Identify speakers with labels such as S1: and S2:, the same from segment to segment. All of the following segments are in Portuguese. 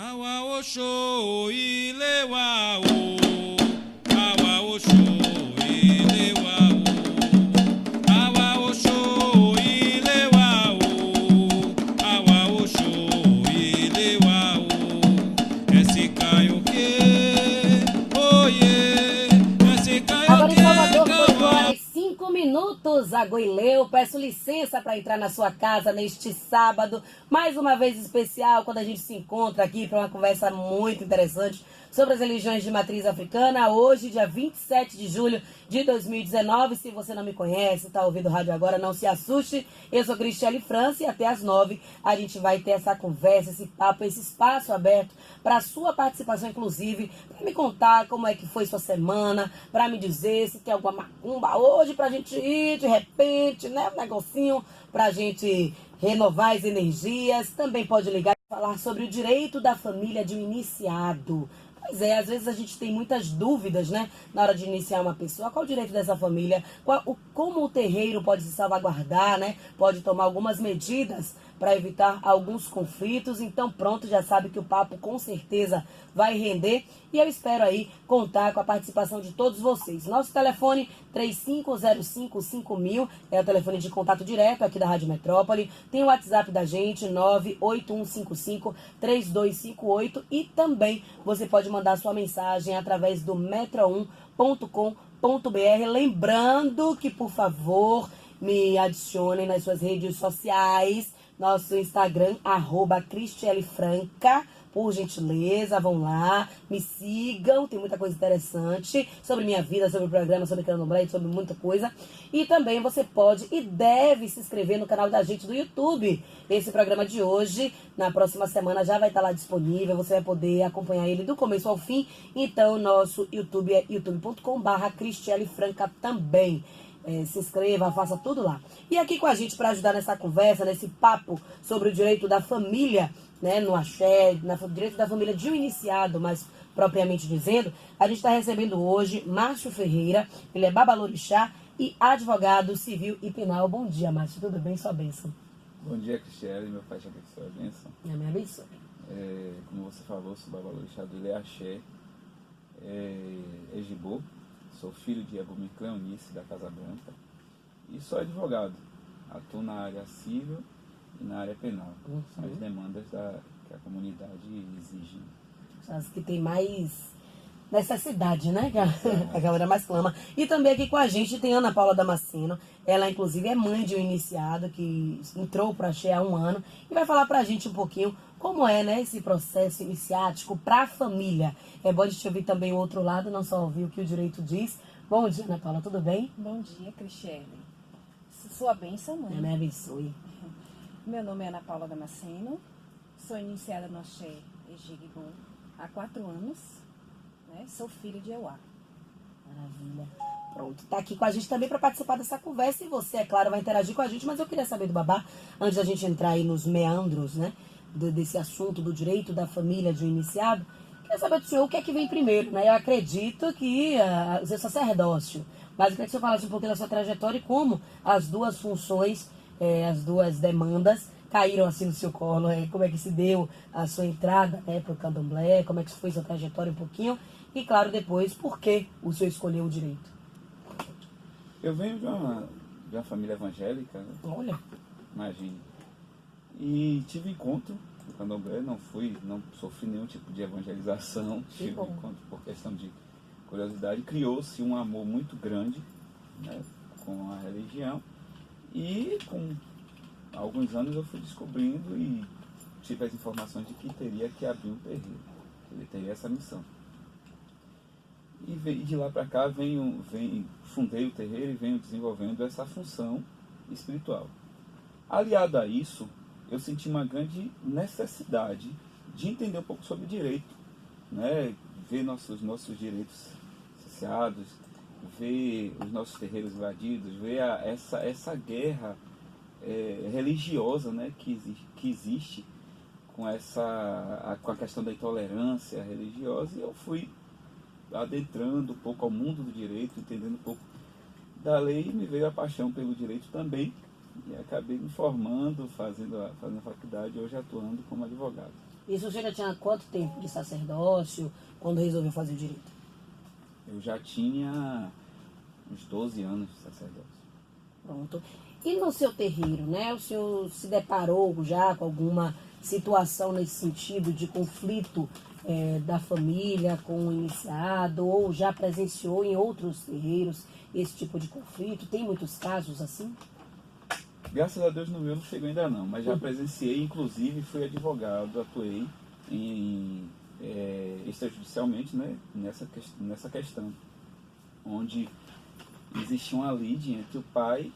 S1: Awa osho ile wa o, awa osho ile wa o, awa osho ile wa o, awa osho ile wa o. Esse caio que, oye, esse caio
S2: Agora em
S1: que
S2: Salvador, 8
S1: cavalo.
S2: horas 5 minutos. Agoileu, peço licença para entrar na sua casa neste sábado, mais uma vez especial, quando a gente se encontra aqui para uma conversa muito interessante sobre as religiões de matriz africana. Hoje, dia 27 de julho de 2019. Se você não me conhece, está ouvindo o rádio agora, não se assuste. Eu sou Cristiane França e até às 9 a gente vai ter essa conversa, esse papo, esse espaço aberto para a sua participação, inclusive, para me contar como é que foi sua semana, para me dizer se tem alguma macumba hoje pra gente ir de repente, né? Um negocinho pra gente renovar as energias. Também pode ligar e falar sobre o direito da família de um iniciado. Pois é, às vezes a gente tem muitas dúvidas, né? Na hora de iniciar uma pessoa, qual o direito dessa família, como o terreiro pode se salvaguardar, né? Pode tomar algumas medidas para evitar alguns conflitos. Então pronto, já sabe que o papo com certeza vai render. E eu espero aí contar com a participação de todos vocês. Nosso telefone 35055000 é o telefone de contato direto aqui da Rádio Metrópole. Tem o WhatsApp da gente, 981553258. E também você pode mandar sua mensagem através do metro1.com.br. Lembrando que, por favor, me adicionem nas suas redes sociais. Nosso Instagram, @CristielleFranca. Por gentileza, vão lá, me sigam, tem muita coisa interessante sobre minha vida, sobre o programa, sobre candomblé, sobre muita coisa. E também você pode e deve se inscrever no canal da gente do YouTube. Esse programa de hoje, na próxima semana, já vai estar lá disponível, você vai poder acompanhar ele do começo ao fim. Então, nosso YouTube é youtube.com/CristielleFranca também. Se inscreva, faça tudo lá. E aqui com a gente para ajudar nessa conversa, nesse papo sobre o direito da família, né, no axé, direito da família de um iniciado, mais propriamente dizendo, a gente está recebendo hoje Márcio Ferreira. Ele é babalorixá e advogado civil e penal. Bom dia, Márcio, tudo bem? Sua bênção.
S3: Bom dia, Cristiane, meu pai já tem sua bênção.
S2: A minha bênção.
S3: Como você falou, sou babalorixá do Ilê Axé, Ejibô, sou filho de Ebumir Cleonice, da Casa Branca, e sou advogado. Atuo na área civil e na área penal. São as demandas que a comunidade exige.
S2: As que tem mais necessidade, né? Que a galera mais clama. E também aqui com a gente tem Ana Paula Damasceno. Ela, inclusive, é mãe de um iniciado que entrou para a Axé há um ano e vai falar pra gente um pouquinho como é, né, esse processo iniciático para a família. É bom a gente ouvir também o outro lado, não só ouvir o que o direito diz. Bom dia, Ana Paula, tudo bem?
S4: Bom dia, Cristiane. Sua bênção, mãe.
S2: Me abençoe.
S4: Meu nome é Ana Paula Damasceno, sou iniciada no Axé Ejigbo há 4 anos, né? Sou filha de Euá.
S2: Maravilha. Pronto, tá aqui com a gente também para participar dessa conversa e você, é claro, vai interagir com a gente, mas eu queria saber do babá, antes da gente entrar aí nos meandros, né, desse assunto do direito da família de um iniciado, queria saber do senhor o que é que vem primeiro, né? Eu acredito que o seu sacerdócio, mas eu queria que o senhor falasse um pouquinho da sua trajetória e como as duas funções, as duas demandas caíram assim no seu colo, como é que se deu a sua entrada, né, para o candomblé, como é que foi sua trajetória um pouquinho, e claro, depois, por que o senhor escolheu o direito?
S3: Eu venho de uma família evangélica, né?
S2: Olha.
S3: Imagine. E tive encontro no candomblé, não sofri nenhum tipo de evangelização, tive encontro por questão de curiosidade. Criou-se um amor muito grande, né, com a religião, e com alguns anos eu fui descobrindo e tive as informações de que teria que abrir um terreiro, que ele teria essa missão. E de lá para cá fundei o terreiro e venho desenvolvendo essa função espiritual. Aliado a isso, eu senti uma grande necessidade de entender um pouco sobre direito, né? Ver nossos direitos cessados, ver os nossos terreiros invadidos, ver essa guerra religiosa, né, que existe com a questão da intolerância religiosa, e eu fui adentrando um pouco ao mundo do direito, entendendo um pouco da lei, e me veio a paixão pelo direito também, e acabei me formando, fazendo a faculdade, hoje atuando como advogado.
S2: Isso você já tinha quanto tempo de sacerdócio quando resolveu fazer o direito?
S3: Eu já tinha uns 12 anos de sacerdócio.
S2: Pronto. E no seu terreiro, né? O senhor se deparou já com alguma situação nesse sentido de conflito da família com o iniciado, ou já presenciou em outros terreiros esse tipo de conflito? Tem muitos casos assim?
S3: Graças a Deus no meu não chegou ainda não, mas já presenciei, inclusive fui advogado, atuei extrajudicialmente, né, nessa questão, onde existia uma lide entre o pai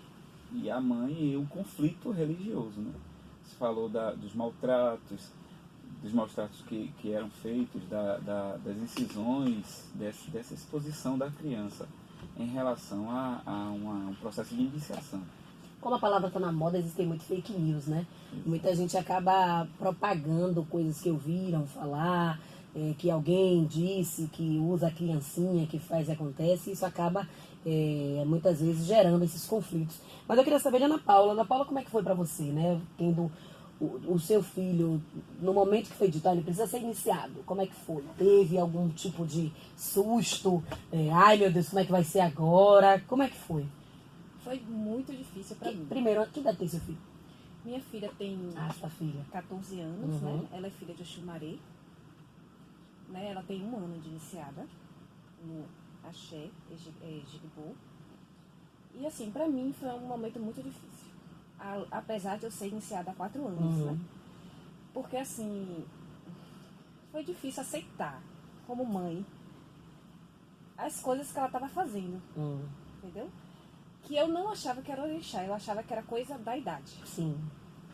S3: e a mãe e o conflito religioso, né? Se falou dos maltratos que eram feitos, das incisões, dessa exposição da criança em relação a um processo de iniciação.
S2: Como a palavra está na moda, existem muito fake news, né? Muita gente acaba propagando coisas que ouviram falar, que alguém disse, que usa a criancinha, que faz e acontece, e isso acaba muitas vezes gerando esses conflitos. Mas eu queria saber de Ana Paula. Ana Paula, como é que foi para você, né? Tendo o seu filho, no momento que foi dito, ele precisa ser iniciado, como é que foi? Teve algum tipo de susto? Ai meu Deus, como é que vai ser agora? Como é que foi?
S4: Foi muito difícil para mim.
S2: Primeiro, que idade tem seu filho?
S4: Minha filha tem
S2: Sua filha.
S4: 14 anos, né? Ela é filha de Oxumaré. Né? Ela tem 1 ano de iniciada no Axé, Jigbo. E assim, para mim foi um momento muito difícil. Apesar de eu ser iniciada há 4 anos, né? Porque assim, foi difícil aceitar, como mãe, as coisas que ela estava fazendo. Entendeu? Que eu não achava que era orixá, eu achava que era coisa da idade.
S2: Sim.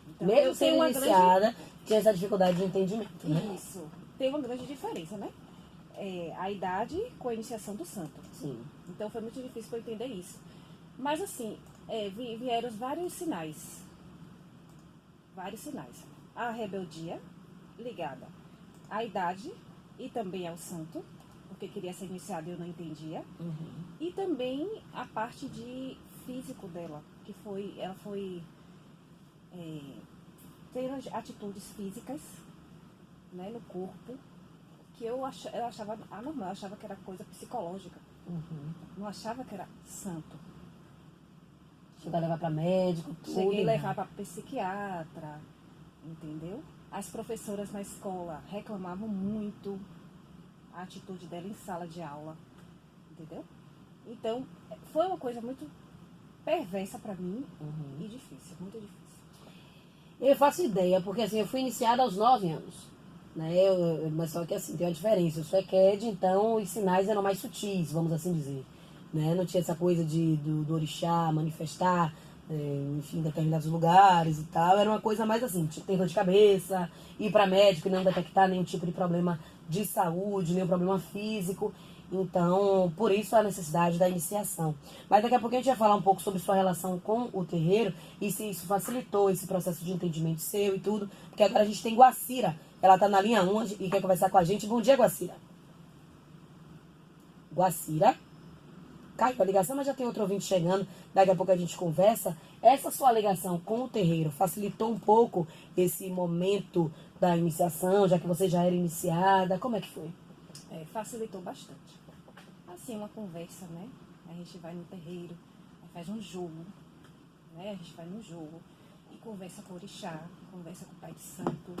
S4: Então,
S2: Mesmo sendo iniciada, tinha essa dificuldade de entendimento, né?
S4: Isso. Tem uma grande diferença, né? A idade com a iniciação do santo.
S2: Sim.
S4: Então foi muito difícil para eu entender isso. Mas assim, vieram vários sinais. Vários sinais. A rebeldia ligada à idade e também ao santo, porque queria ser iniciada e eu não entendia. E também a parte de físico dela, que ela foi tendo atitudes físicas, né, no corpo, que eu achava anormal, eu achava que era coisa psicológica. Não achava que era santo.
S2: Chegou a levar para médico, tudo.
S4: Cheguei a levar para psiquiatra, entendeu? As professoras na escola reclamavam muito a atitude dela em sala de aula, entendeu? Então, foi uma coisa muito perversa para mim e difícil, muito difícil.
S2: Eu faço ideia, porque assim, eu fui iniciada aos 9 anos, né? Mas só que assim, tem uma diferença. Eu sou EQED, então os sinais eram mais sutis, vamos assim dizer. Né? Não tinha essa coisa do orixá manifestar, enfim, em determinados lugares e tal. Era uma coisa mais assim, ter dor de cabeça, ir para médico e não detectar nenhum tipo de problema de saúde, nenhum problema físico. Então, por isso a necessidade da iniciação. Mas daqui a pouco a gente vai falar um pouco sobre sua relação com o terreiro e se isso facilitou esse processo de entendimento seu e tudo. Porque agora a gente tem Guacira, ela tá na linha 1 e quer conversar com a gente. Bom dia, Guacira. Guacira. Caiu a ligação, mas já tem outro ouvinte chegando. Daqui a pouco a gente conversa. Essa sua ligação com o terreiro facilitou um pouco esse momento da iniciação, já que você já era iniciada? Como é que foi?
S4: Facilitou bastante. Assim, uma conversa, né? A gente vai no terreiro, faz um jogo, né? A gente vai no jogo e conversa com o orixá, conversa com o pai de santo.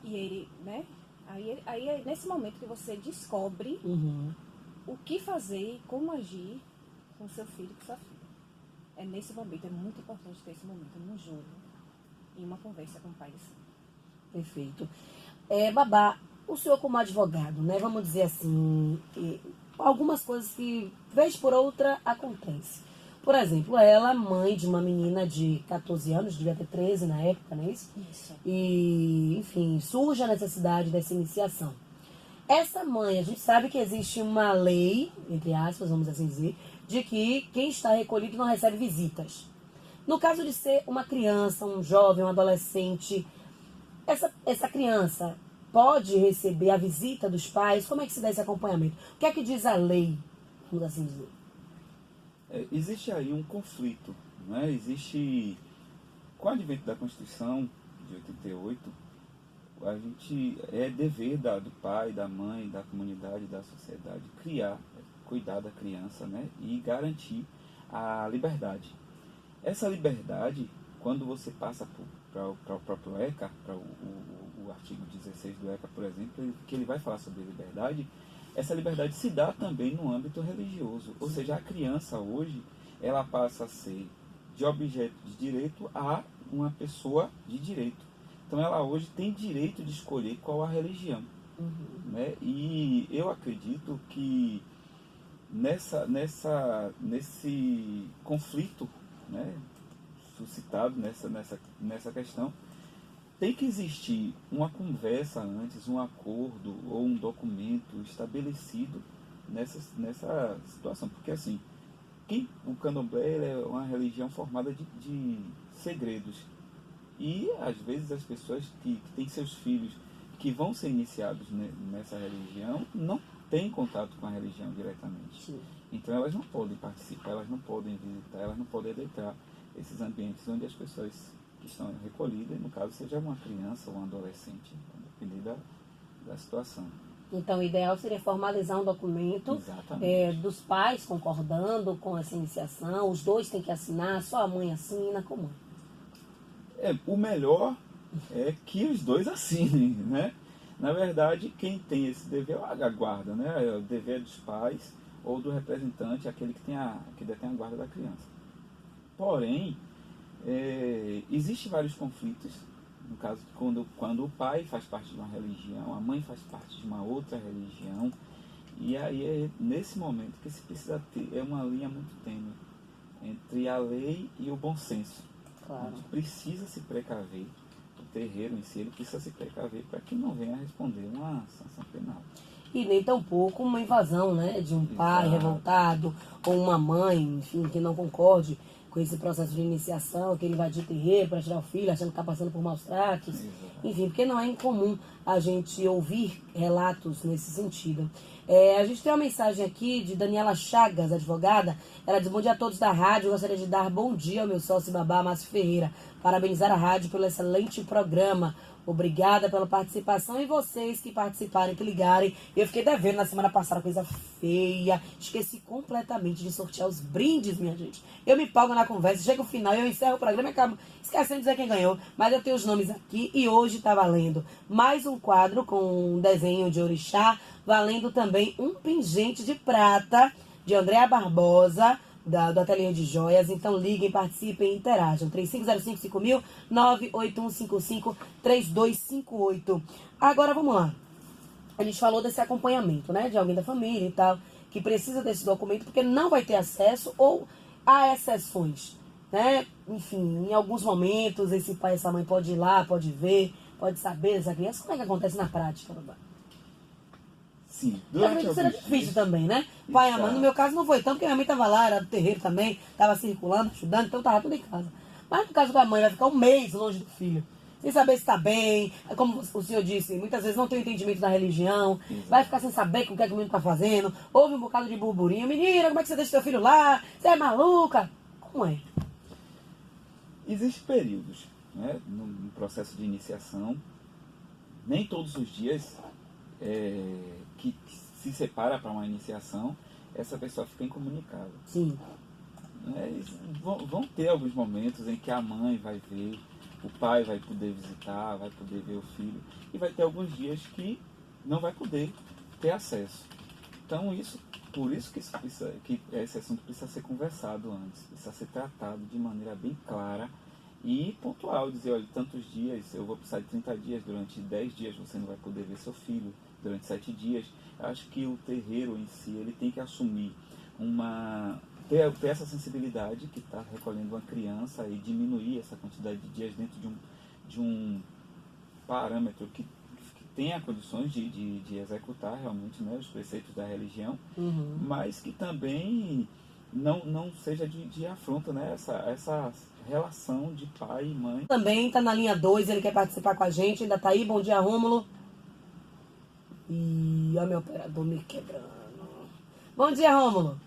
S4: E ele, né? Aí é nesse momento que você descobre o que fazer e como agir com seu filho e com sua filha. É nesse momento, é muito importante ter esse momento, num jogo e uma conversa com o pai de santo.
S2: Perfeito. Babá, o senhor como advogado, né, vamos dizer assim, algumas coisas que, vez por outra, acontecem. Por exemplo, ela, mãe de uma menina de 14 anos, devia ter 13 na época, não é isso?
S4: Isso.
S2: E, enfim, surge a necessidade dessa iniciação. Essa mãe, a gente sabe que existe uma lei, entre aspas, vamos assim dizer, de que quem está recolhido não recebe visitas. No caso de ser uma criança, um jovem, um adolescente, essa criança pode receber a visita dos pais? Como é que se dá esse acompanhamento? O que é que diz a lei, vamos assim dizer?
S3: Existe aí um conflito, né? Existe, com o advento da Constituição de 88, a gente é dever do pai, da mãe, da comunidade, da sociedade cuidar da criança, né, e garantir a liberdade. Essa liberdade, quando você passa para o próprio ECA, para o artigo 16 do ECA, por exemplo, que ele vai falar sobre liberdade, essa liberdade se dá também no âmbito religioso. Ou seja, a criança hoje, ela passa a ser de objeto de direito a uma pessoa de direito. Então ela hoje tem direito de escolher qual a religião. Né? E eu acredito que nesse conflito, né, suscitado nessa questão, tem que existir uma conversa antes, um acordo ou um documento estabelecido nessa situação. Porque assim, o candomblé é uma religião formada de segredos. E às vezes as pessoas que têm seus filhos que vão ser iniciados nessa religião não têm contato com a religião diretamente. Sim. Então elas não podem participar, elas não podem visitar, elas não podem adentrar esses ambientes onde as pessoas que estão recolhidas, no caso seja uma criança ou um adolescente, dependendo da situação.
S2: Então o ideal seria formalizar um documento dos pais concordando com essa iniciação, os dois têm que assinar, só a mãe assina, como é?
S3: O melhor é que os dois assinem, né? Na verdade, quem tem esse dever é a guarda, né? É o dever dos pais ou do representante, aquele que detém a guarda da criança. Porém, existem vários conflitos, no caso, quando o pai faz parte de uma religião, a mãe faz parte de uma outra religião, e aí é nesse momento que se precisa ter uma linha muito tênue entre a lei e o bom senso. Claro. A gente precisa se precaver, o terreiro em si, ele precisa se precaver para que não venha a responder uma sanção penal.
S2: E nem tampouco uma invasão, né, de um pai revoltado ou uma mãe, enfim, que não concorde com esse processo de iniciação, que ele vai de terreiro para tirar o filho, achando que está passando por maus tratos. Enfim, porque não é incomum a gente ouvir relatos nesse sentido. A gente tem uma mensagem aqui de Daniela Chagas, advogada. Ela diz: bom dia a todos da rádio. Eu gostaria de dar bom dia ao meu sócio babá, Márcio Ferreira. Parabenizar a rádio pelo excelente programa. Obrigada pela participação e vocês que participarem, que ligarem. Eu fiquei devendo na semana passada, coisa feia. Esqueci completamente de sortear os brindes, minha gente. Eu me pago na conversa, chega o final, eu encerro o programa e acabo esquecendo de dizer quem ganhou. Mas eu tenho os nomes aqui e hoje tá valendo mais um quadro com um desenho de orixá, valendo também um pingente de prata de Andréa Barbosa, do Ateliê de Joias. Então liguem, participem e interajam. 35055000, 981553258. Agora vamos lá. A gente falou desse acompanhamento, né, de alguém da família e tal, que precisa desse documento porque não vai ter acesso ou há exceções, né? Enfim, em alguns momentos esse pai e essa mãe pode ir lá, pode ver, pode saber dessa criança. Como é que acontece na prática, babá?
S3: Sim,
S2: durante alguns dias. Difícil também, né? Pai e a mãe, no meu caso não foi tanto, porque minha mãe estava lá, era do terreiro também, estava circulando, estudando, então estava tudo em casa. Mas no caso da mãe, vai ficar um mês longe do filho, sem saber se está bem, como o senhor disse, muitas vezes não tem o entendimento da religião, vai ficar sem saber o que é que o menino está fazendo, houve um bocado de burburinho, menina, como é que você deixa seu filho lá? Você é maluca? Como é?
S3: Existem períodos, né, no processo de iniciação, nem todos os dias que se separa para uma iniciação, essa pessoa fica incomunicável.
S2: Sim.
S3: Vão ter alguns momentos em que a mãe vai ver, o pai vai poder visitar, vai poder ver o filho, e vai ter alguns dias que não vai poder ter acesso. Então por isso que esse assunto precisa ser conversado antes, precisa ser tratado de maneira bem clara e pontual, dizer, olha, tantos dias, eu vou precisar de 30 dias, durante 10 dias você não vai poder ver seu filho, durante 7 dias. Eu acho que o terreiro em si, ele tem que assumir ter essa sensibilidade que está recolhendo uma criança e diminuir essa quantidade de dias dentro de um parâmetro que tenha condições de executar realmente, né, os preceitos da religião, mas que também não seja de afronta, né, essa relação de pai e mãe.
S2: Também está na linha 2, ele quer participar com a gente, ainda está aí. Bom dia, Rômulo. E olha meu operador me quebrando. Bom dia, Rômulo.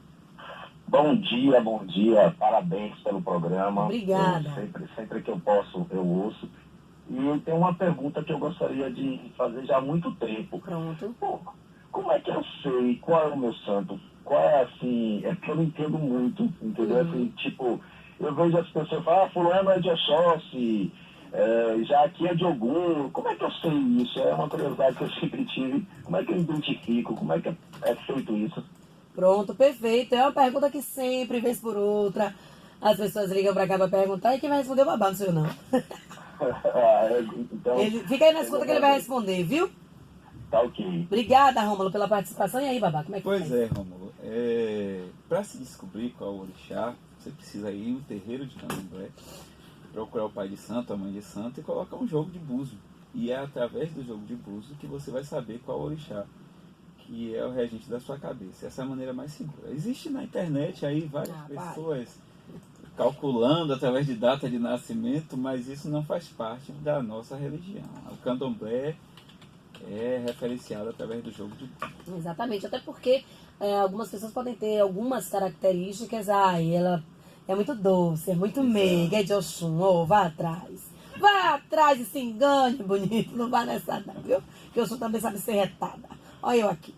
S5: Bom dia. Parabéns pelo programa.
S2: Obrigada.
S5: Sempre que eu posso, eu ouço. E tem uma pergunta que eu gostaria de fazer já há muito tempo.
S2: Pronto.
S5: Pô, como é que eu sei qual é o meu santo? Qual é, assim, é que eu não entendo muito, entendeu? Assim, tipo, eu vejo as pessoas falar, fulano é de Oxóssi, já aqui é de Ogum. Como é que eu sei isso? É uma curiosidade que eu sempre tive. Como é que eu identifico? Como é que é feito isso?
S2: Pronto, perfeito. É uma pergunta que sempre, vez por outra, as pessoas ligam pra cá pra perguntar e quem vai responder o babá, não sou eu não.
S5: Então,
S2: Fica aí na escuta que ele vai responder, viu?
S5: tá ok.
S2: Obrigada, Rômulo, pela participação. E aí, babá, como é que
S3: Pois
S2: faz?
S3: é, Rômulo. Para se descobrir qual é o orixá, você precisa ir no terreiro de Candomblé, procurar o pai de santo, a mãe de santo e colocar um jogo de búzio. E é através do jogo de búzio que você vai saber qual é o orixá, que é o regente da sua cabeça. Essa é a maneira mais segura. Existe na internet aí várias pessoas calculando através de data de nascimento, mas isso não faz parte da nossa religião. O Candomblé é referenciado através do jogo de búzio.
S2: Exatamente, até porque algumas pessoas podem ter algumas características. Ela é muito doce, é muito meiga, é de Oxum. Vá atrás. Vá atrás e se engane, bonito. Não vá nessa não, viu? Que Oxum também sabe ser retada. Olha eu aqui.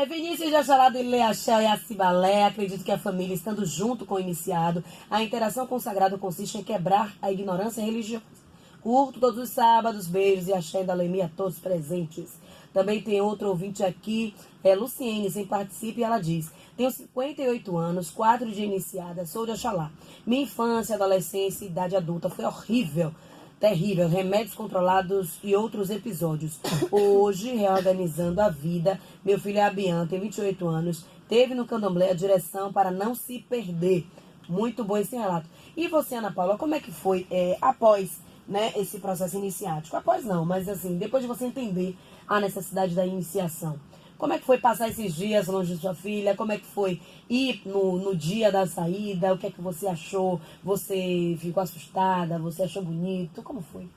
S2: Vinícius de Oxalá do Ileaxé e Acibalé. Acredito que a família, estando junto com o iniciado, a interação com o sagrado consiste em quebrar a ignorância religiosa. Curto todos os sábados, beijos e axé da Lemia a todos presentes. Também tem outro ouvinte aqui, Luciene, sem participa, e ela diz: tenho 58 anos, 4 de iniciada, sou de Oxalá. Minha infância, adolescência e idade adulta foi horrível. Terrível, remédios controlados e outros episódios. Hoje, reorganizando a vida, meu filho Abian, tem 28 anos, teve no Candomblé a direção para não se perder. Muito bom esse relato. E você, Ana Paula, como é que foi após, né, esse processo iniciático? Após não, mas assim, depois de você entender a necessidade da iniciação. Como é que foi passar esses dias longe de sua filha? Como é que foi ir no dia da saída? O que é que você achou? Você ficou assustada? Você achou bonito? Como foi?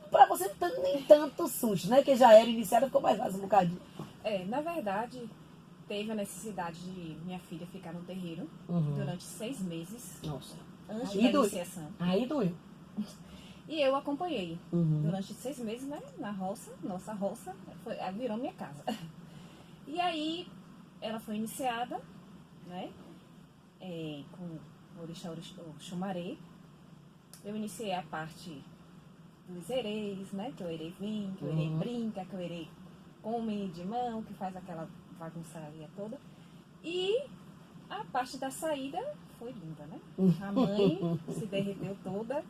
S2: Pra você não ter nem tanto susto, né? Que já era iniciada, ficou mais fácil um bocadinho.
S4: Na verdade, teve a necessidade de minha filha ficar no terreiro durante 6 meses.
S2: Nossa.
S4: Antes
S2: Aí
S4: da
S2: doeu.
S4: iniciação.
S2: Aí doeu.
S4: E eu acompanhei durante 6 meses, né? Na roça. Nossa roça virou minha casa. E aí, ela foi iniciada, né, com o orixá Xumaré. Eu iniciei a parte dos ereis, né, que o erei vem, que o erei brinca, que o erei come de mão, que faz aquela bagunçaria toda. E a parte da saída foi linda, né? A mãe se derreteu toda,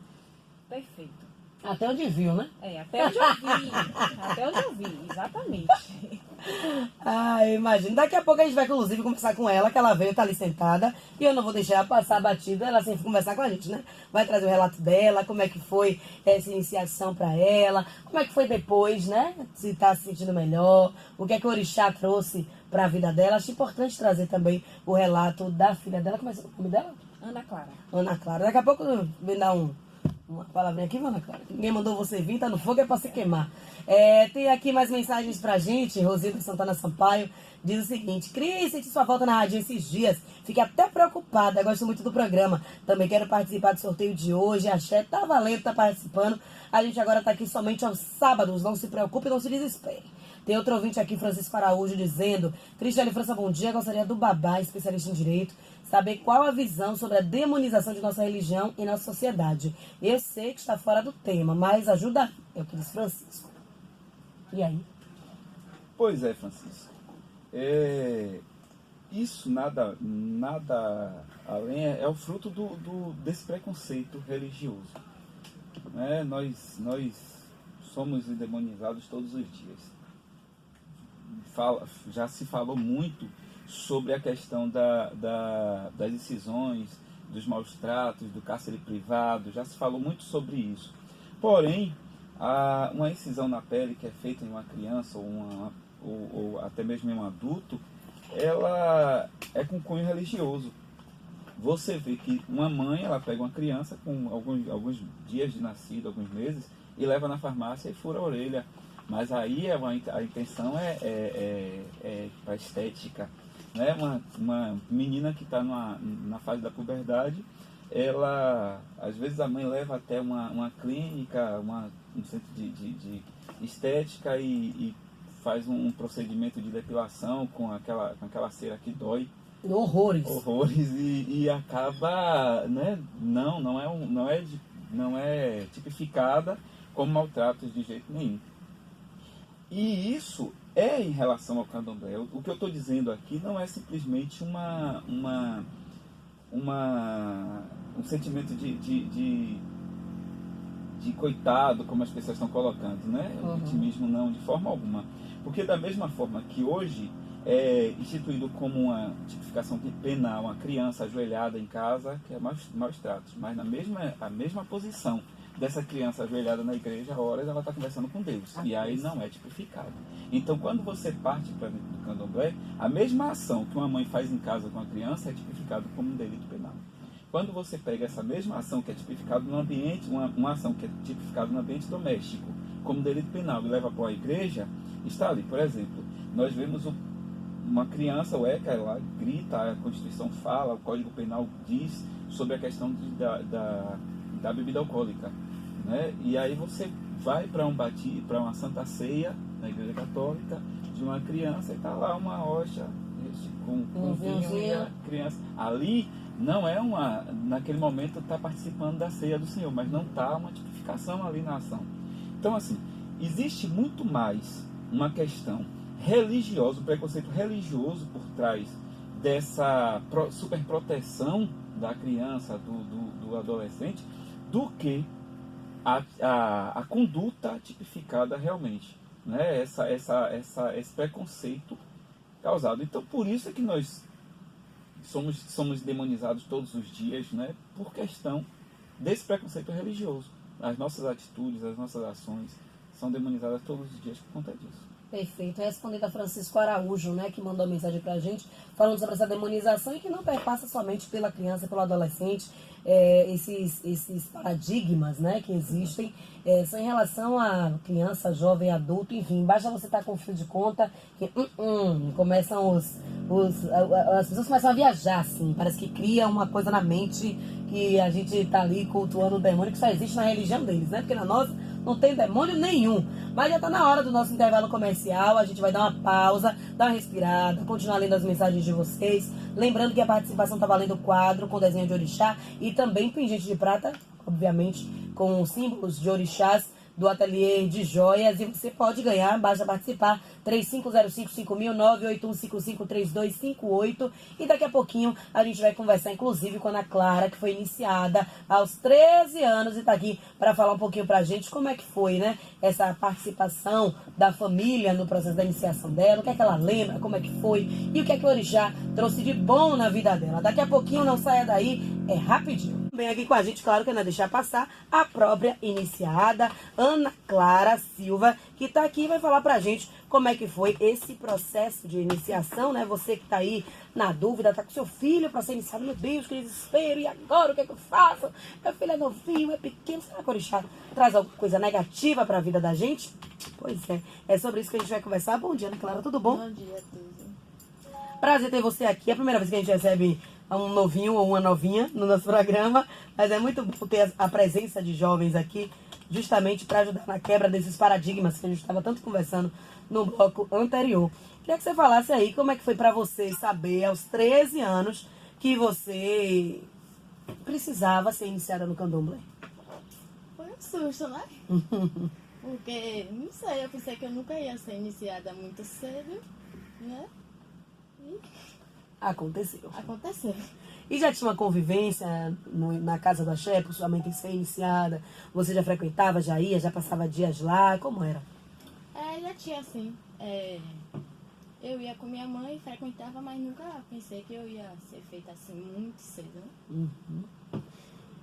S4: perfeito.
S2: Até onde viu, né?
S4: Até onde eu vi. Até onde eu vi, exatamente.
S2: Eu imagino. Daqui a pouco a gente vai, inclusive, conversar com ela, que ela veio, tá ali sentada. E eu não vou deixar ela passar batida, ela sempre conversar com a gente, né? Vai trazer o relato dela, como é que foi essa iniciação pra ela, como é que foi depois, né? Se tá se sentindo melhor, o que é que o orixá trouxe pra vida dela. Acho importante trazer também o relato da filha dela. Como é o nome dela?
S4: Ana Clara.
S2: Ana Clara. Daqui a pouco vem dar uma palavrinha aqui, Ana Clara. Ninguém mandou você vir, tá no fogo, é pra se queimar. Tem aqui mais mensagens pra gente. Rosilda Santana Sampaio diz o seguinte: Cris, senti sua volta na rádio esses dias. Fiquei até preocupada, gosto muito do programa. Também quero participar do sorteio de hoje. Axé tá valendo, tá participando. A gente agora tá aqui somente aos sábados. Não se preocupe, não se desespere. Tem outro ouvinte aqui, Francisco Araújo, dizendo: Cristiane França, bom dia. Gostaria do babá, especialista em direito, saber qual a visão sobre a demonização de nossa religião e nossa sociedade. Eu sei que está fora do tema, mas ajuda. É o que diz Francisco. E aí?
S3: Pois é, Francisco. Isso nada além é o fruto desse preconceito religioso. Né? Nós somos endemonizados todos os dias. Já se falou muito sobre a questão das incisões, dos maus tratos, do cárcere privado, já se falou muito sobre isso. Porém, uma incisão na pele que é feita em uma criança ou até mesmo em um adulto, ela é com cunho religioso. Você vê que uma mãe, ela pega uma criança com alguns dias de nascido, alguns meses, e leva na farmácia e fura a orelha. Mas aí a intenção é para estética. Né? Uma menina que está na fase da puberdade, ela, às vezes a mãe leva até uma clínica, um centro de estética e faz um procedimento de depilação com aquela cera que dói.
S2: Horrores.
S3: E acaba, né, não é tipificada como maltratos de jeito nenhum. E isso é em relação ao candomblé. O que eu estou dizendo aqui não é simplesmente um sentimento de coitado, como as pessoas estão colocando, né? O vitimismo não, de forma alguma. Porque da mesma forma que hoje é instituído como uma tipificação penal uma criança ajoelhada em casa, que é maus tratos, mas a mesma posição dessa criança ajoelhada na igreja, a horas ela está conversando com Deus, e aí não é tipificado. Então, quando você parte para dentro do candomblé, a mesma ação que uma mãe faz em casa com a criança é tipificado como um delito penal. Quando você pega essa mesma ação que é tipificada no ambiente, uma ação que é tipificada no ambiente doméstico como delito penal e leva para a igreja, está ali. Por exemplo, nós vemos uma criança, o ECA, lá grita, a Constituição fala, o Código Penal diz sobre a questão da bebida alcoólica, né? E aí você vai para uma Santa Ceia na Igreja Católica de uma criança e está lá uma hóstia com vinho e a criança ali não é naquele momento está participando da ceia do Senhor, mas não está uma tipificação ali na ação. Então, assim, existe muito mais uma questão religiosa, um preconceito religioso por trás dessa superproteção da criança, do adolescente, do que a conduta tipificada realmente, né? Esse preconceito causado. Então, por isso é que nós somos demonizados todos os dias, né? Por questão desse preconceito religioso. As nossas atitudes, as nossas ações são demonizadas todos os dias por conta disso.
S2: Perfeito. Respondendo a Francisco Araújo, né, que mandou uma mensagem pra gente, falando sobre essa demonização e que não perpassa somente pela criança, pelo adolescente, esses paradigmas, né, que existem, são em relação a criança, jovem, adulto, enfim, basta você estar com o fio de conta que começam as pessoas começam a viajar, assim, parece que cria uma coisa na mente que a gente tá ali cultuando o demônio que só existe na religião deles, né, porque na nossa não tem demônio nenhum. Mas já está na hora do nosso intervalo comercial. A gente vai dar uma pausa, dar uma respirada, continuar lendo as mensagens de vocês. Lembrando que a participação está valendo quadro com desenho de orixá e também pingente de prata, obviamente, com símbolos de orixás do ateliê de joias. E você pode ganhar, basta participar. 35055000 981553258. E daqui a pouquinho a gente vai conversar, inclusive, com a Ana Clara, que foi iniciada aos 13 anos e está aqui para falar um pouquinho pra gente como é que foi, né? Essa participação da família no processo da iniciação dela, o que é que ela lembra, como é que foi e o que é que o orixá trouxe de bom na vida dela. Daqui a pouquinho, não saia daí, é rapidinho. Bem, aqui com a gente, claro que não é deixar passar, a própria iniciada, Ana Clara Silva, que está aqui e vai falar pra gente como é que foi esse processo de iniciação, né? Você que tá aí na dúvida, tá com seu filho para ser iniciado, meu Deus, que desespero, e agora o que é que eu faço? Meu filho é novinho, é pequeno, será que o orixá traz alguma coisa negativa para a vida da gente? Pois é sobre isso que a gente vai conversar. Bom dia, Ana Clara, tudo bom?
S6: Bom dia a todos.
S2: Prazer ter você aqui, é a primeira vez que a gente recebe um novinho ou uma novinha no nosso programa, mas é muito bom ter a presença de jovens aqui, justamente para ajudar na quebra desses paradigmas que a gente estava tanto conversando no bloco anterior. Queria que você falasse aí como é que foi para você saber, aos 13 anos, que você precisava ser iniciada no candomblé.
S6: Foi um susto, né? Porque, não sei, eu pensei que eu nunca ia ser iniciada muito cedo, né? E
S2: Aconteceu.
S6: aconteceu.
S2: E já tinha uma convivência na casa do axé, por sua mãe ter sido iniciada? Você já frequentava, já ia, já passava dias lá? Como era?
S6: Já tinha assim. Eu ia com minha mãe, frequentava, mas nunca pensei que eu ia ser feita assim muito cedo, né?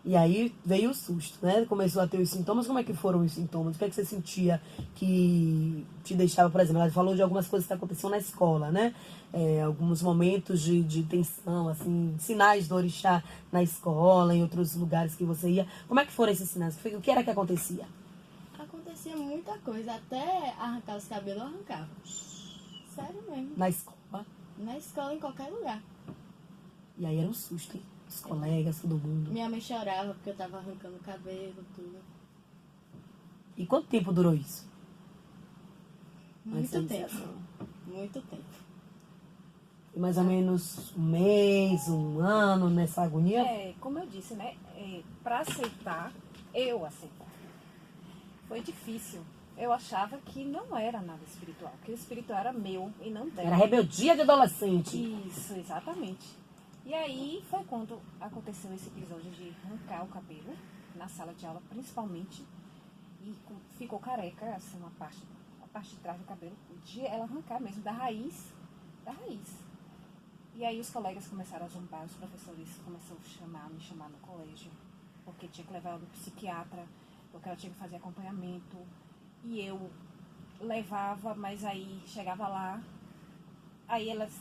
S2: E aí veio o susto, né? Começou a ter os sintomas. Como é que foram os sintomas? O que é que você sentia que te deixava, por exemplo, ela falou de algumas coisas que aconteciam na escola, né? Alguns momentos de tensão, assim, sinais do orixá na escola, em outros lugares que você ia. Como é que foram esses sinais? O que era que acontecia?
S6: Acontecia muita coisa, até arrancar os cabelos eu arrancava. Sério mesmo.
S2: Na escola?
S6: Na escola, em qualquer lugar.
S2: E aí era um susto, hein? Os colegas, todo mundo.
S6: Minha mãe chorava porque eu tava arrancando o cabelo, tudo.
S2: E quanto tempo durou isso?
S6: Muito
S2: Essa
S6: tempo.
S2: iniciação.
S6: Muito tempo.
S2: E mais ou menos um mês, um ano nessa agonia?
S4: Como eu disse, né? Para aceitar, eu aceitar. Foi difícil. Eu achava que não era nada espiritual, que o espiritual era meu e não dela.
S2: Era rebeldia de adolescente.
S4: Isso, exatamente. E aí foi quando aconteceu esse episódio de arrancar o cabelo, na sala de aula principalmente, e ficou careca, assim, a parte de trás do cabelo, de ela arrancar mesmo, da raiz. E aí os colegas começaram a zombar, os professores começaram a me chamar no colégio, porque tinha que levar ela no psiquiatra, porque ela tinha que fazer acompanhamento. E eu levava, mas aí chegava lá, aí elas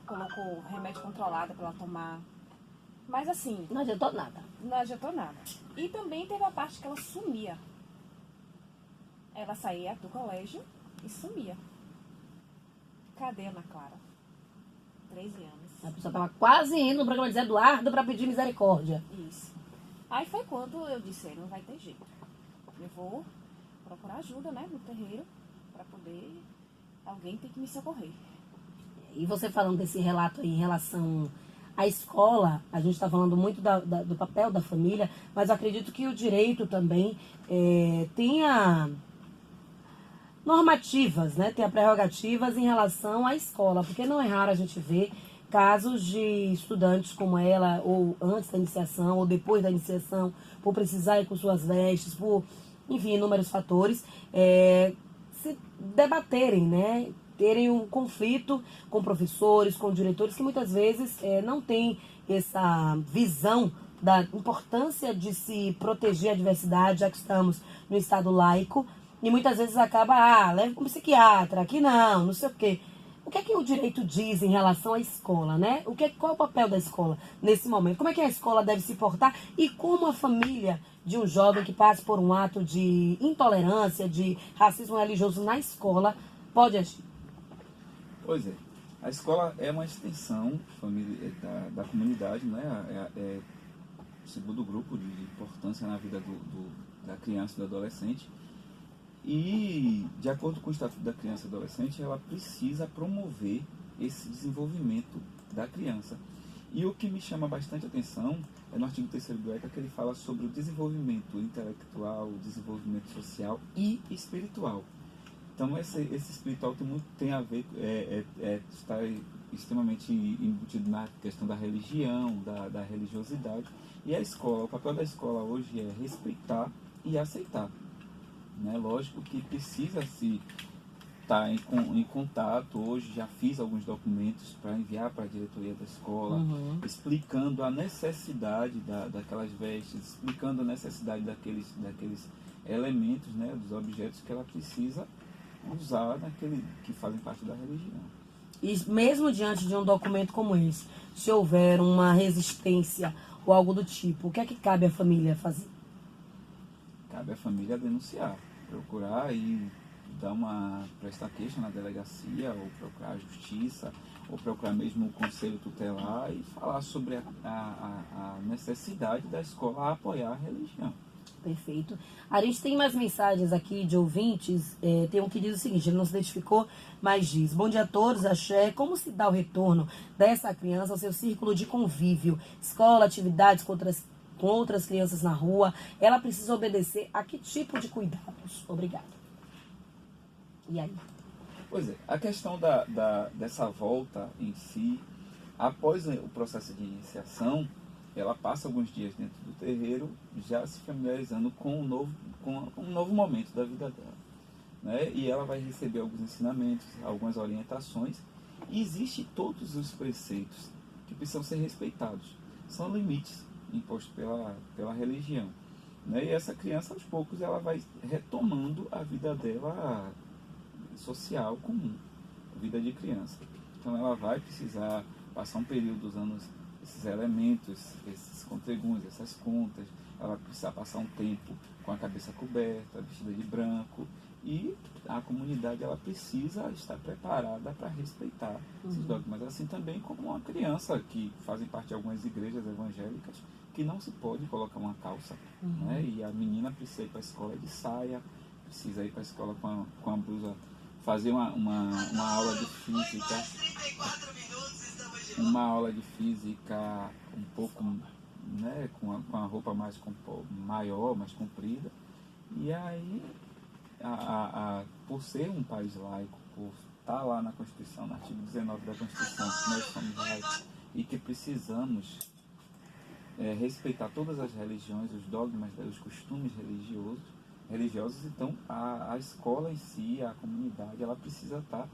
S4: colocou remédio controlado para ela tomar. Mas assim,
S2: Não adiantou nada.
S4: não adiantou nada. E também teve a parte que ela sumia. Ela saía do colégio e sumia. Cadê a Ana Clara? 13 anos.
S2: A pessoa estava quase indo no programa de Zé Eduardo para pedir misericórdia.
S4: Isso. Aí foi quando eu disse, não vai ter jeito. Eu vou procurar ajuda, né, no terreiro, para poder... Alguém tem que me socorrer.
S2: E você falando desse relato aí em relação à escola, a gente está falando muito do papel da família, mas eu acredito que o direito também tenha normativas, né? Tenha prerrogativas em relação à escola, porque não é raro a gente ver casos de estudantes como ela, ou antes da iniciação, ou depois da iniciação, por precisar ir com suas vestes, por, enfim, inúmeros fatores, se debaterem, né? Terem um conflito com professores, com diretores, que muitas vezes não têm essa visão da importância de se proteger a diversidade, já que estamos no Estado laico, e muitas vezes acaba, leva para um psiquiatra, aqui não sei o quê. O que é que o direito diz em relação à escola, né? Qual é o papel da escola nesse momento? Como é que a escola deve se portar e como a família de um jovem que passa por um ato de intolerância, de racismo religioso na escola, pode agir?
S3: Pois é, a escola é uma extensão da comunidade, né? É o segundo grupo de importância na vida da criança e do adolescente. E, de acordo com o Estatuto da Criança e Adolescente, ela precisa promover esse desenvolvimento da criança. E o que me chama bastante atenção é no artigo 3º do ECA, que ele fala sobre o desenvolvimento intelectual, o desenvolvimento social e espiritual. Então, esse espiritual tem a ver, está extremamente embutido na questão da religião, da religiosidade. E a escola, o papel da escola hoje é respeitar e aceitar. Né? Lógico que precisa se estar em contato. Hoje já fiz alguns documentos para enviar para a diretoria da escola, explicando a necessidade daquelas vestes, explicando a necessidade daqueles elementos, né, dos objetos que ela precisa usar que fazem parte da religião.
S2: E mesmo diante de um documento como esse, se houver uma resistência ou algo do tipo, o que é que cabe à família fazer?
S3: Cabe à família denunciar, procurar e prestar queixa na delegacia, ou procurar a justiça, ou procurar mesmo o conselho tutelar e falar sobre a necessidade da escola apoiar a religião.
S2: Perfeito. A gente tem mais mensagens aqui de ouvintes. Tem um que diz o seguinte, ele não se identificou, mas diz: bom dia a todos, axé. Como se dá o retorno dessa criança ao seu círculo de convívio? Escola, atividades com outras crianças na rua. Ela precisa obedecer a que tipo de cuidados? Obrigada. E aí?
S3: Pois é, a questão dessa volta em si, após o processo de iniciação, ela passa alguns dias dentro do terreiro, já se familiarizando com um novo momento da vida dela. Né? E ela vai receber alguns ensinamentos, algumas orientações, e existem todos os preceitos que precisam ser respeitados. São limites impostos pela religião. Né? E essa criança, aos poucos, ela vai retomando a vida dela social comum, a vida de criança. Então ela vai precisar passar um período usando esses elementos, esses contreguns, essas contas. Ela vai precisar passar um tempo com a cabeça coberta, vestida de branco. E a comunidade ela precisa estar preparada para respeitar esses dogmas, assim também como uma criança que fazem parte de algumas igrejas evangélicas que não se pode colocar uma calça, né? E a menina precisa ir para a escola de saia, precisa ir para a escola com a blusa, fazer uma aula de física, um pouco, né, com a roupa maior, mais comprida. E aí, por ser um país laico, por estar lá na Constituição, no artigo 19 da Constituição, que nós somos laicos e que precisamos respeitar todas as religiões, os dogmas, os costumes religiosos, então a escola em si, a comunidade, ela precisa estar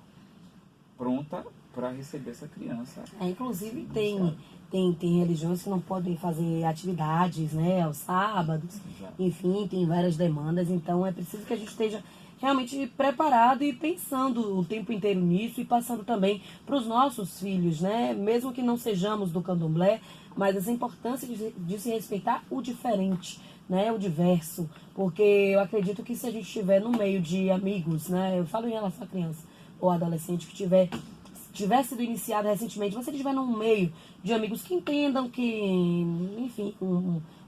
S3: pronta para receber essa criança.
S2: Inclusive tem religiões que não podem fazer atividades, né, aos sábados, enfim, tem várias demandas, então é preciso que a gente esteja realmente preparado e pensando o tempo inteiro nisso e passando também para os nossos filhos, né, mesmo que não sejamos do candomblé, mas essa importância de se respeitar o diferente, né, o diverso, porque eu acredito que se a gente estiver no meio de amigos, né, eu falo em relação à criança ou adolescente que tiver sido iniciado recentemente, você estiver no meio de amigos que entendam que, enfim,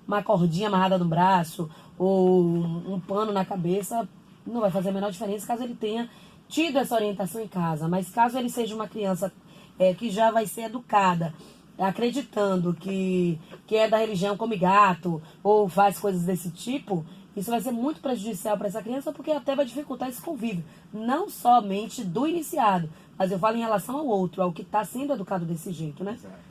S2: uma cordinha amarrada no braço ou um pano na cabeça não vai fazer a menor diferença caso ele tenha tido essa orientação em casa, mas caso ele seja uma criança que já vai ser educada, acreditando que é da religião come gato ou faz coisas desse tipo, isso vai ser muito prejudicial para essa criança porque até vai dificultar esse convívio, não somente do iniciado, mas eu falo em relação ao outro, ao que está sendo educado desse jeito, né?
S3: Exato.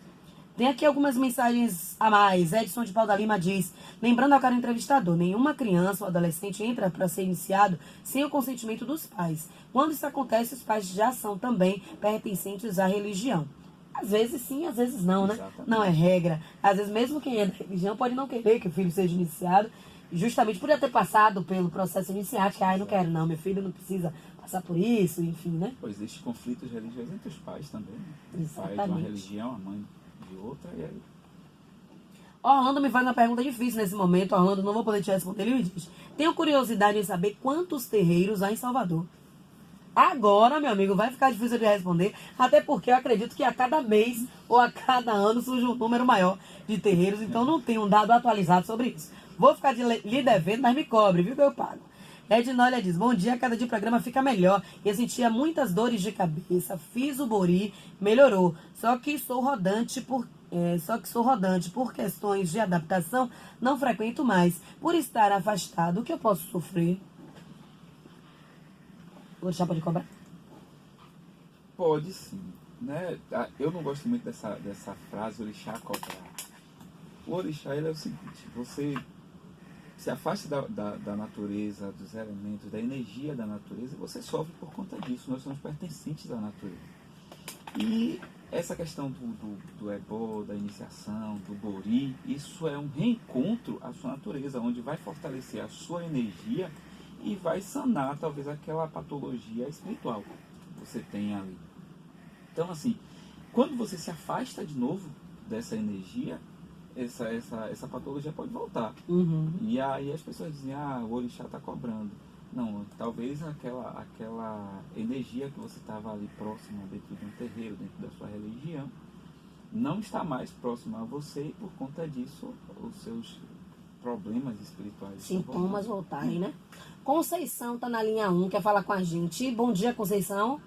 S2: Tem aqui algumas mensagens a mais. Edson de Paulo da Lima diz, lembrando ao cara entrevistador, nenhuma criança ou adolescente entra para ser iniciado sem o consentimento dos pais. Quando isso acontece, os pais já são também pertencentes à religião. Às vezes sim, às vezes não, né?
S3: Exatamente.
S2: Não é regra. Às vezes mesmo quem é da religião pode não querer que o filho seja iniciado, justamente por já ter passado pelo processo iniciático. Não quero não, meu filho não precisa passar por isso, enfim, né?
S3: Pois existem conflitos religiosos entre os pais também, né? O pai de uma
S2: Exatamente.
S3: religião, a mãe de outra, e aí...
S2: Orlando me faz uma pergunta difícil nesse momento. Orlando, não vou poder te responder. Ele me diz, tenho curiosidade em saber quantos terreiros há em Salvador. Agora, meu amigo, vai ficar difícil de responder, até porque eu acredito que a cada mês ou a cada ano surge um número maior de terreiros, então não tem um dado atualizado sobre isso. Vou ficar lhe devendo, mas me cobre, viu, que eu pago. Ednólia diz, bom dia, cada dia o programa fica melhor. Eu sentia muitas dores de cabeça, fiz o bori, melhorou. Só que sou rodante por questões de adaptação, não frequento mais. Por estar afastado, o que eu posso sofrer? O orixá pode cobrar?
S3: Pode sim, né? Eu não gosto muito dessa frase, orixá cobrar. O orixá, ele é o seguinte, você se afaste da natureza, dos elementos, da energia da natureza, e você sofre por conta disso. Nós somos pertencentes à natureza. E essa questão do ebó, da iniciação, do bori, isso é um reencontro à sua natureza, onde vai fortalecer a sua energia e vai sanar talvez aquela patologia espiritual que você tem ali. Então, assim, quando você se afasta de novo dessa energia, essa patologia pode voltar. E aí as pessoas dizem, o orixá está cobrando. Não, talvez aquela energia que você estava ali próxima dentro de um terreiro, dentro da sua religião, não está mais próxima a você e por conta disso os seus problemas espirituais.
S2: Sintomas voltarem, né? Conceição está na linha 1, quer falar com a gente. Bom dia, Conceição.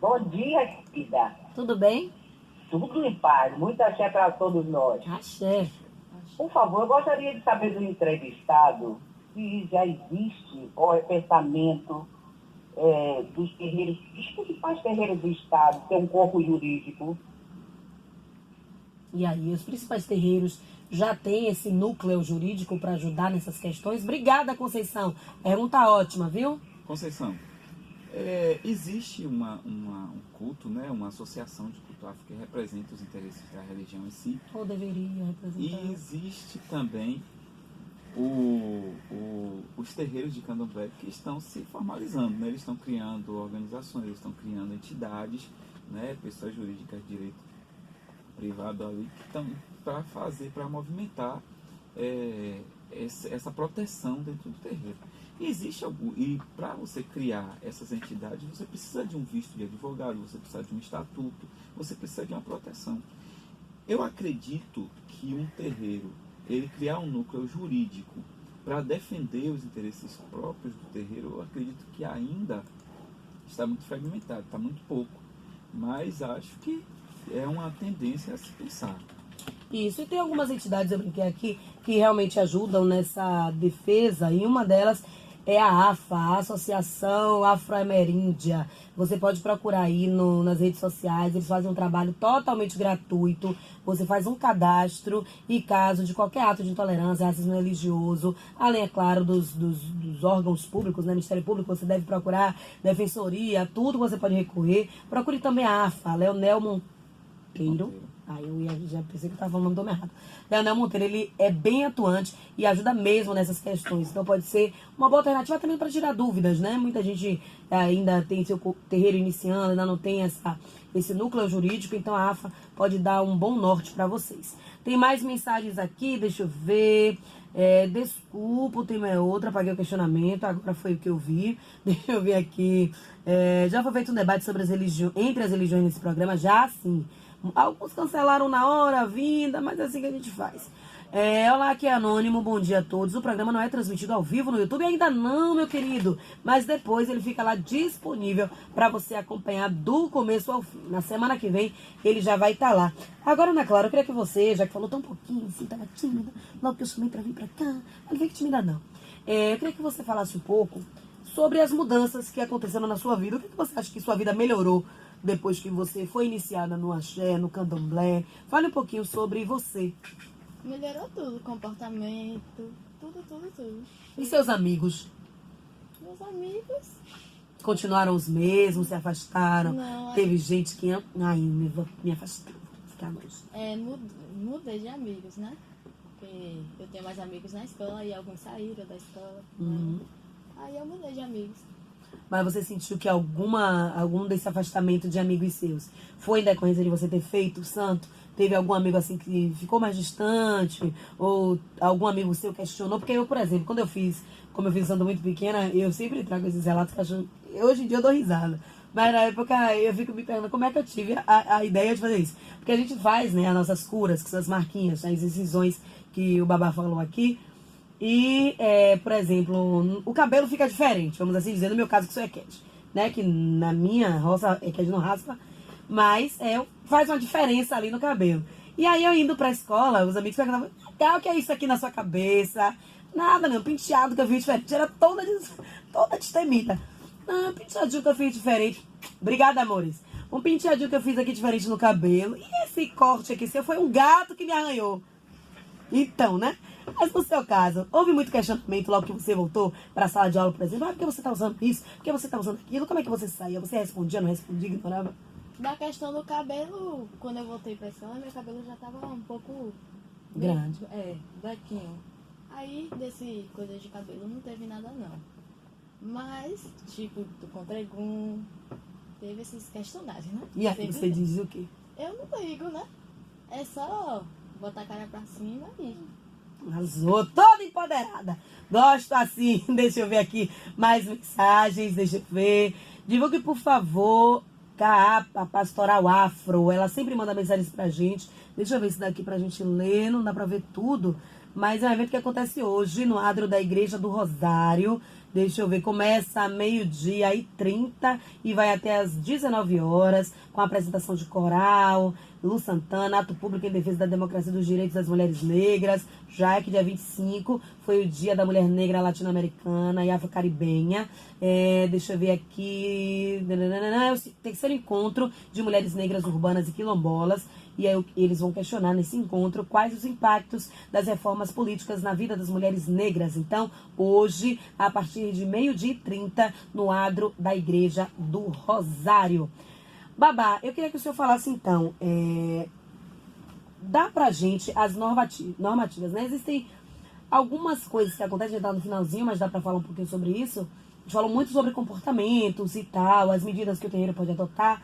S7: Bom dia, querida.
S2: Tudo bem?
S7: Tudo em paz. Muita axé para todos nós.
S2: Axé.
S7: Por favor, eu gostaria de saber do entrevistado se já existe o pensamento dos terreiros, dos principais terreiros do Estado, ter um corpo jurídico.
S2: E aí, os principais terreiros já têm esse núcleo jurídico para ajudar nessas questões? Obrigada, Conceição. Pergunta ótima, viu?
S3: Conceição, existe um culto, né, uma associação de culto afro que representa os interesses da religião em si.
S2: Ou deveria representar?
S3: E existe também os terreiros de candomblé que estão se formalizando, né? Eles estão criando organizações, eles estão criando entidades, né, pessoas jurídicas de direito privado ali, que estão para movimentar essa proteção dentro do terreiro. E para você criar essas entidades, você precisa de um visto de advogado, você precisa de um estatuto, você precisa de uma proteção. Eu acredito que um terreiro, ele criar um núcleo jurídico para defender os interesses próprios do terreiro, eu acredito que ainda está muito fragmentado, está muito pouco. Mas acho que é uma tendência a se pensar.
S2: Isso, e tem algumas entidades, eu brinquei aqui, que realmente ajudam nessa defesa, e uma delas é a AFA, a Associação Afro-Ameríndia. Você pode procurar aí nas redes sociais, eles fazem um trabalho totalmente gratuito. Você faz um cadastro e caso de qualquer ato de intolerância, racismo religioso, além, é claro, dos órgãos públicos, né, Ministério Público, você deve procurar Defensoria, tudo você pode recorrer. Procure também a AFA, Leonel Monteiro. Já pensei que eu estava falando o nome errado. Leonel Monteiro, ele é bem atuante e ajuda mesmo nessas questões. Então pode ser uma boa alternativa também para tirar dúvidas, né? Muita gente ainda tem seu terreiro iniciando, ainda não tem esse núcleo jurídico, então a AFA pode dar um bom norte para vocês. Tem mais mensagens aqui, deixa eu ver. Desculpa, tem outra, apaguei o questionamento, agora foi o que eu vi. Deixa eu ver aqui. Já foi feito um debate sobre entre as religiões nesse programa? Já sim. Alguns cancelaram na hora a vinda, mas é assim que a gente faz. Olá, aqui é Anônimo, bom dia a todos. O programa não é transmitido ao vivo no YouTube ainda não, meu querido. Mas depois ele fica lá disponível para você acompanhar do começo ao fim. Na semana que vem ele já vai estar lá. Agora, Ana Clara, eu queria que você, já que falou tão pouquinho, assim, tava tímida, logo que eu chamei para vir para cá, não vem que tímida não. Eu queria que você falasse um pouco sobre as mudanças que aconteceram na sua vida. O que você acha que sua vida melhorou depois que você foi iniciada no axé, no candomblé? Fale um pouquinho sobre você.
S6: Melhorou tudo, comportamento, tudo.
S2: E seus amigos?
S6: Meus amigos...
S2: Continuaram os mesmos, se afastaram?
S6: Não,
S2: Teve gente que... Ai, me afastou. Ficar longe.
S6: Mudei de amigos, né? Porque eu tenho mais amigos na escola e alguns saíram da escola.
S2: Uhum.
S6: Né? Aí eu mudei de amigos.
S2: Mas você sentiu que algum desse afastamento de amigos seus foi em decorrência de você ter feito o santo? Teve algum amigo assim que ficou mais distante? Ou algum amigo seu questionou? Porque eu, por exemplo, como eu fiz o santo muito pequena, eu sempre trago esses relatos que hoje em dia eu dou risada. Mas na época eu fico me perguntando como é que eu tive a ideia de fazer isso. Porque a gente faz, né, as nossas curas, que são as marquinhas, as incisões que o Babá falou aqui. E, por exemplo, o cabelo fica diferente, vamos assim dizer, no meu caso que sou equete, né? Que na minha roça equete não raspa, mas faz uma diferença ali no cabelo. E aí eu indo pra escola, os amigos perguntavam, o que é isso aqui na sua cabeça? Nada, não, penteado que eu fiz diferente, era toda destemida. Não, penteadinho que eu fiz diferente. Obrigada, amores. Um penteadinho que eu fiz aqui diferente no cabelo. E esse corte aqui seu foi um gato que me arranhou. Então, né? Mas no seu caso, houve muito questionamento logo que você voltou para a sala de aula, por exemplo. Por que você está usando isso? Por que você está usando aquilo? Como é que você saía? Você respondia, não respondia, ignorava?
S6: Da questão do cabelo, quando eu voltei pra escola, meu cabelo já tava um pouco...
S2: Grande.
S6: Bequinho. Aí, desse coisa de cabelo, não teve nada, não. Mas, tipo, do Contregum, teve esses questionários, né?
S2: E aí, você diz o quê?
S6: Eu não ligo, né? É só botar a cara pra cima e...
S2: Arrasou, toda empoderada. Gosto assim. Deixa eu ver aqui mais mensagens, deixa eu ver. Divulgue, por favor, a Pastoral Afro. Ela sempre manda mensagens pra gente. Deixa eu ver isso daqui pra gente ler. Não dá pra ver tudo. Mas é um evento que acontece hoje no adro da Igreja do Rosário. Deixa eu ver, começa meio-dia e 30 e vai até às 19 horas, com a apresentação de coral, Lu Santana, ato público em defesa da democracia e dos direitos das mulheres negras, já que dia 25 foi o dia da mulher negra latino-americana e afro-caribenha. Deixa eu ver aqui, é o terceiro encontro de mulheres negras urbanas e quilombolas. E aí eles vão questionar nesse encontro quais os impactos das reformas políticas na vida das mulheres negras. Então, hoje, a partir de meio-dia e 30, no adro da Igreja do Rosário. Babá, eu queria que o senhor falasse então, dá pra gente as normativas, né? Existem algumas coisas que acontecem, a gente tá no finalzinho, mas dá pra falar um pouquinho sobre isso. A gente falou muito sobre comportamentos e tal, as medidas que o terreiro pode adotar.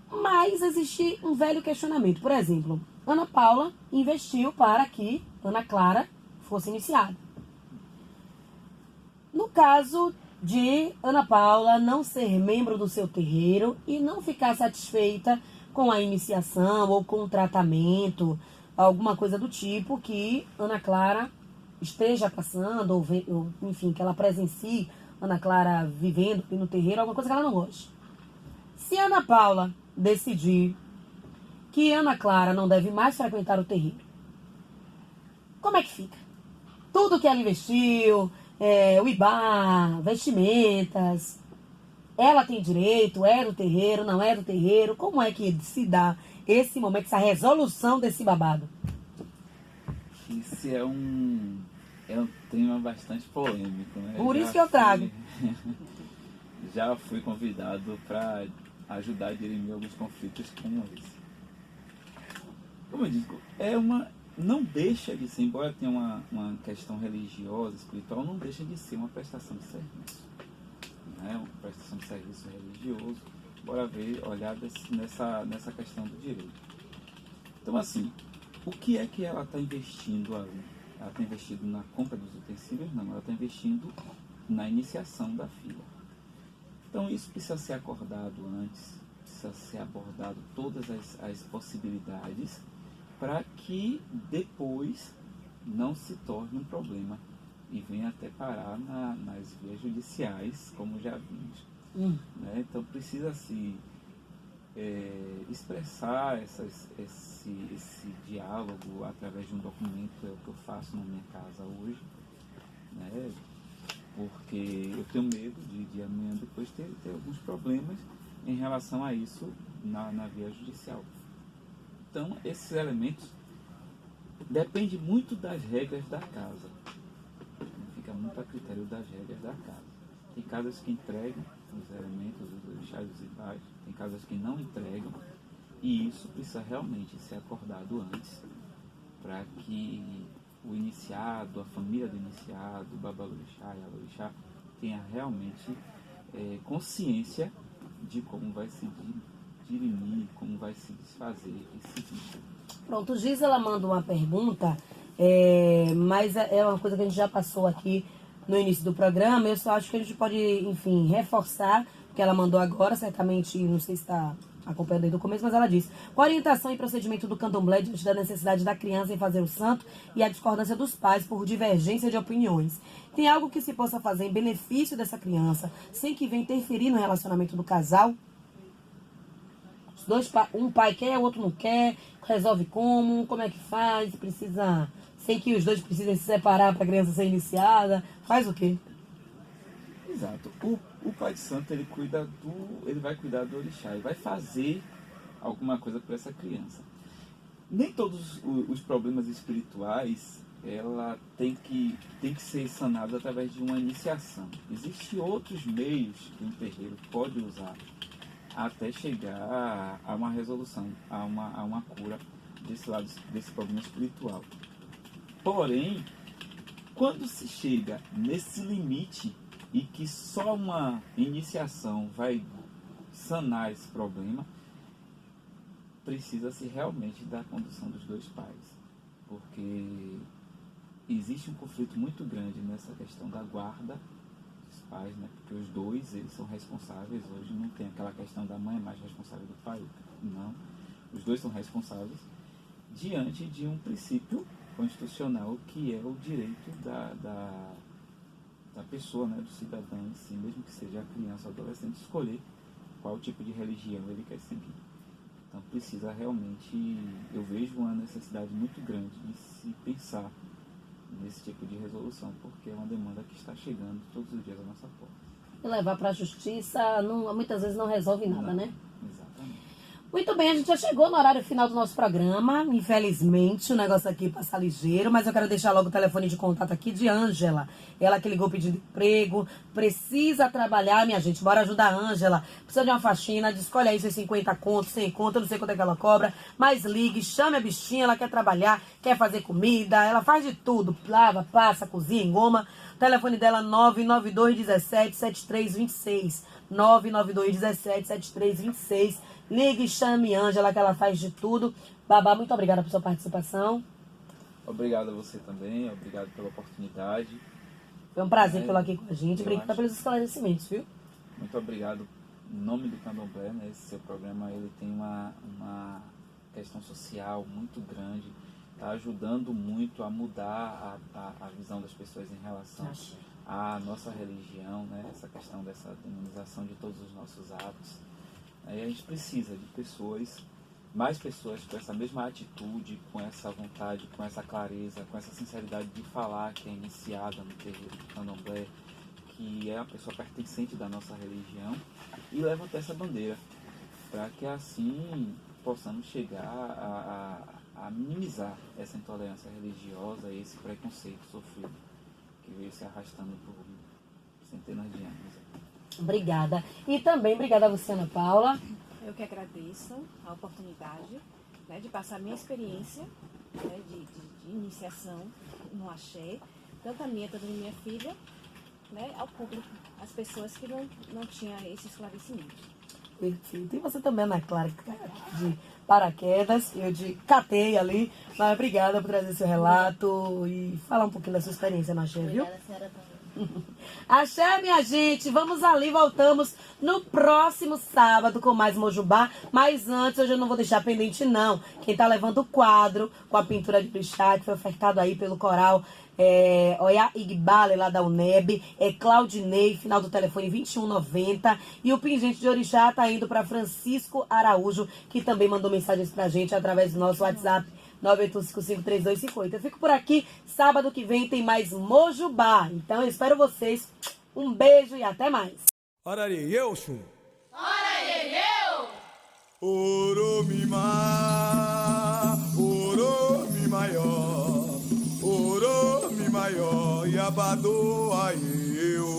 S2: Mas existe um velho questionamento. Por exemplo, Ana Paula investiu para que Ana Clara fosse iniciada. No caso de Ana Paula não ser membro do seu terreiro e não ficar satisfeita com a iniciação ou com o tratamento, alguma coisa do tipo que Ana Clara esteja passando, ou enfim, que ela presencie Ana Clara vivendo no terreiro, alguma coisa que ela não goste. Se Ana Paula decidir que Ana Clara não deve mais frequentar o terreiro, como é que fica? Tudo que ela investiu, o IBA, vestimentas, ela tem direito, é do terreiro, não é do terreiro, como é que se dá esse momento, essa resolução desse babado?
S3: Esse é um tema bastante polêmico, né?
S2: Por isso que eu trago.
S3: Já fui convidado para ajudar a dirimir alguns conflitos como esse. Como eu digo, não deixa de ser, embora tenha uma questão religiosa, espiritual, não deixa de ser uma prestação de serviço. Né? Uma prestação de serviço religioso, bora olhar nessa questão do direito. Então, assim, o que é que ela está investindo ali? Ela está investindo na compra dos utensílios? Não, ela está investindo na iniciação da filha. Então, isso precisa ser acordado antes, precisa ser abordado todas as possibilidades para que depois não se torne um problema e venha até parar nas vias judiciais, como já vimos. Né? Então, precisa se expressar esse diálogo através de um documento, é o que eu faço na minha casa hoje, né? Porque eu tenho medo de amanhã depois ter alguns problemas em relação a isso na via judicial. Então, esses elementos dependem muito das regras da casa. Fica muito a critério das regras da casa. Tem casas que entregam os elementos, os orixás, os ibás, tem casas que não entregam, e isso precisa realmente ser acordado antes, para que o iniciado, a família do iniciado, o babalorixá e a alorixá, tenha realmente consciência de como vai se dirimir, como vai se desfazer esse vínculo.
S2: Pronto, Gisela manda uma pergunta, mas é uma coisa que a gente já passou aqui no início do programa. Eu só acho que a gente pode, enfim, reforçar, porque ela mandou agora, certamente, não sei se está acompanhando aí do começo, mas ela diz: com a orientação e procedimento do candomblé diante da necessidade da criança em fazer o santo e a discordância dos pais por divergência de opiniões, tem algo que se possa fazer em benefício dessa criança, sem que venha interferir no relacionamento do casal? Um pai quer, o outro não quer, resolve como é que faz, precisa, sem que os dois precisem se separar para a criança ser iniciada, faz o quê?
S3: Exato. O pai de santo, ele vai cuidar do orixá e vai fazer alguma coisa para essa criança. Nem todos os problemas espirituais ela tem que ser sanado através de uma iniciação. Existem outros meios que um terreiro pode usar até chegar a uma resolução, a uma cura desse problema espiritual. Porém, quando se chega nesse limite e que só uma iniciação vai sanar esse problema, precisa-se realmente da condução dos dois pais, porque existe um conflito muito grande nessa questão da guarda dos pais, né? Porque os dois, eles são responsáveis. Hoje não tem aquela questão da mãe mais responsável do pai, não. Os dois são responsáveis diante de um princípio constitucional que é o direito da pessoa, né, do cidadão em si, mesmo que seja a criança ou adolescente, escolher qual tipo de religião ele quer seguir. Então precisa realmente, eu vejo uma necessidade muito grande de se pensar nesse tipo de resolução, porque é uma demanda que está chegando todos os dias à nossa porta.
S2: E levar para a justiça muitas vezes não resolve nada, né?
S3: Exatamente.
S2: Muito bem, a gente já chegou no horário final do nosso programa. Infelizmente, o negócio aqui passa ligeiro, mas eu quero deixar logo o telefone de contato aqui de Ângela. Ela que ligou pedindo emprego, precisa trabalhar, minha gente. Bora ajudar a Ângela. Precisa de uma faxina, escolhe aí seus 50 contos, 100 contos, eu não sei quanto é que ela cobra, mas ligue, chame a bichinha, ela quer trabalhar, quer fazer comida, ela faz de tudo, lava, passa, cozinha, engoma. O telefone dela é 992177326. 992177326. Ligue, chame Ângela, que ela faz de tudo. Babá, muito obrigada por sua participação.
S3: Obrigado a você também, obrigado pela oportunidade.
S2: Foi um prazer tê-lo aqui com a gente.
S3: Eu
S2: Obrigada
S3: acho.
S2: pelos esclarecimentos, viu?
S3: Muito obrigado. Em nome do Candomblé, né, esse seu programa ele tem uma questão social muito grande, está ajudando muito a mudar a visão das pessoas em relação à nossa religião, né, essa questão dessa demonização de todos os nossos atos. Aí a gente precisa de pessoas, mais pessoas com essa mesma atitude, com essa vontade, com essa clareza, com essa sinceridade de falar que é iniciada no terreiro do Candomblé, que é uma pessoa pertencente da nossa religião, e levantar essa bandeira, para que assim possamos chegar a minimizar essa intolerância religiosa e esse preconceito sofrido que veio se arrastando por centenas de anos.
S2: Obrigada. E também obrigada a você, Ana Paula.
S4: Eu que agradeço a oportunidade, né, de passar a minha experiência, né, de iniciação no axé, tanto a minha quanto a minha filha, né, ao público, às pessoas que não tinham esse esclarecimento.
S2: Perfeito. E você também, Ana Clara, que tá de paraquedas, eu de catei ali. Mas obrigada por trazer seu relato e falar um pouquinho da sua experiência no axé, viu?
S6: Obrigada, senhora também.
S2: Axé, minha gente, vamos ali, voltamos no próximo sábado com mais Mojubá. Mas antes, hoje eu não vou deixar pendente, não. Quem tá levando o quadro com a pintura de orixá, que foi ofertado aí pelo coral Oya Igbale, lá da UNEB, é Claudinei, final do telefone 2190. E o pingente de orixá tá indo para Francisco Araújo, que também mandou mensagens pra gente através do nosso WhatsApp 981553258. Eu fico por aqui. Sábado que vem tem mais Mojubá. Então eu espero vocês. Um beijo e até mais.
S8: Ora eu, Xum. Oromimá, Oromimaio, Oromimaio, Yabado, aí eu.